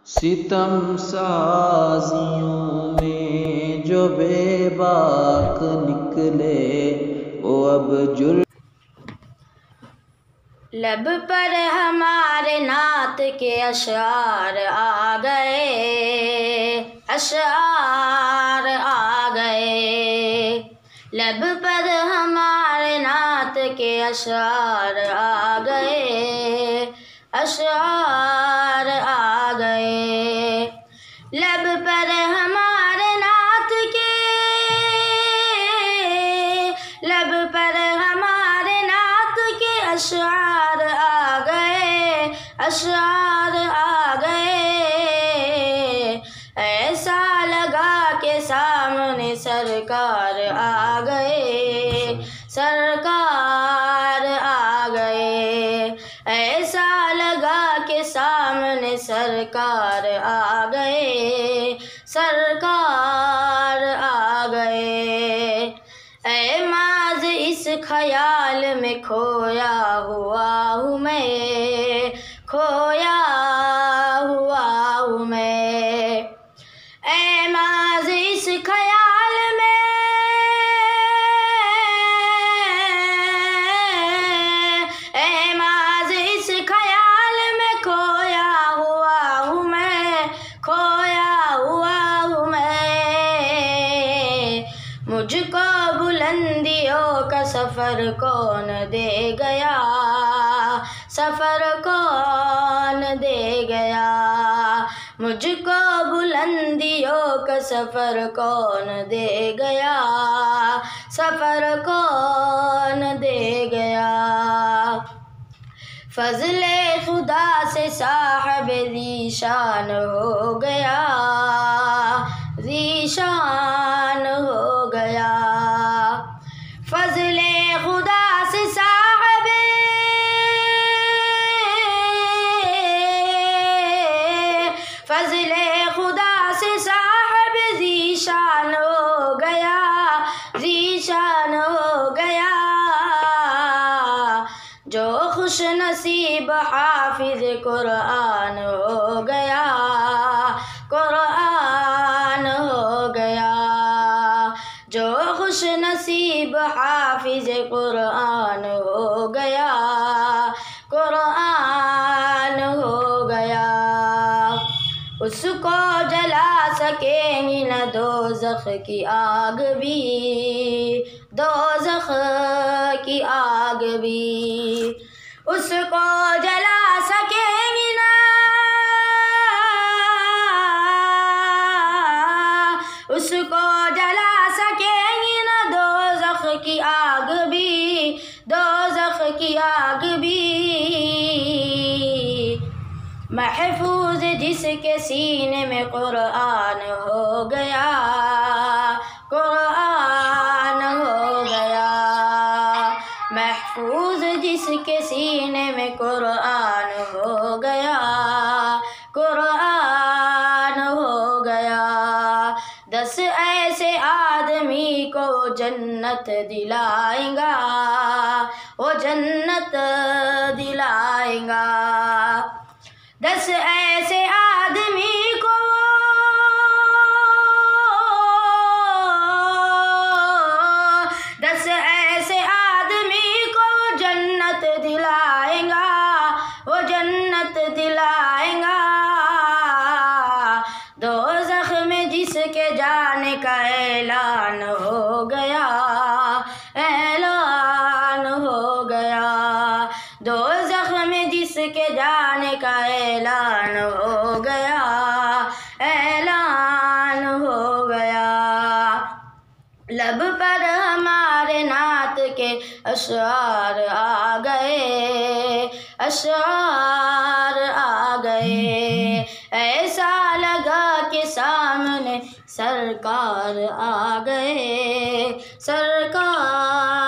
सितम साजियों में जो बेबाक निकले वो अब जुल्म। लब पर हमारे नात के अशआर आ गए, अशआर आ गए। लब पर हमारे नात के अशआर आ गए, अशआर आ गए। लब पर हमारे नात के, लब पर हमारे नात के अशआर आ गए, अशआर आ गए। ऐसा लगा के सामने सरकार आ गए, सरकार आ गए। ऐसा लगा के सामने सरकार आ गए, सरकार आ गए। ऐ माज़ इस ख्याल में खोया हुआ हूँ मैं, खोया हुआ हूँ मैं। ऐ माज़ इस ख्याल में, ऐ माज़ इस ख्याल में खोया हुआ हूँ मैं, खोया हुआ हूँ मैं। मुझको बुलंदियों का सफ़र कौन दे गया, सफ़र कौन दे गया। मुझको बुलंदियों का सफ़र कौन दे गया, सफ़र कौन दे गया। फ़ज़्ल-ए खुदा से साहब ज़ीशान हो गया, ज़ीशान हो गया। फ़ज़्ल-ए खुदा से साहब, फ़ज़्ल-ए खुदा से साहब ज़ीशान हो गया, ज़ीशान हो गया। जो खुश नसीब हाफिज़ कुरान हो गया, कुरान हो गया। जो खुश नसीब हाफिज़ कुरान हो गया, कुरान हो गया। उसको जला सकेंगी न दोज़ख की आग भी, दोज़ख की आग भी। उसको जला सकेंगी ना, उसको जला सकेंगी ना दोज़ख की आग भी, दोज़ख की आग भी। महफूज जिसके सीने में कुरान हो गया, कुरान हो गया। महफूज जिसके सीने में कुरान हो गया, कुरान हो गया। 10 ऐसे आदमी को जन्नत दिलाएगा, वो जन्नत दिलाएगा। 10 ऐसे आदमी को, 10 ऐसे आदमी को जन्नत दिलाएगा, वो जन्नत दिलाएगा। दोज़ख में जिसके जाने का ऐलान हो गया, ऐलान हो गया। दोज़ख में जिसके जाने का ऐलान हो गया, ऐलान हो गया। लब पर हमारे नात के अशआर आ गए, अशआर आ गए। ऐसा लगा के सामने सरकार आ गए, सरकार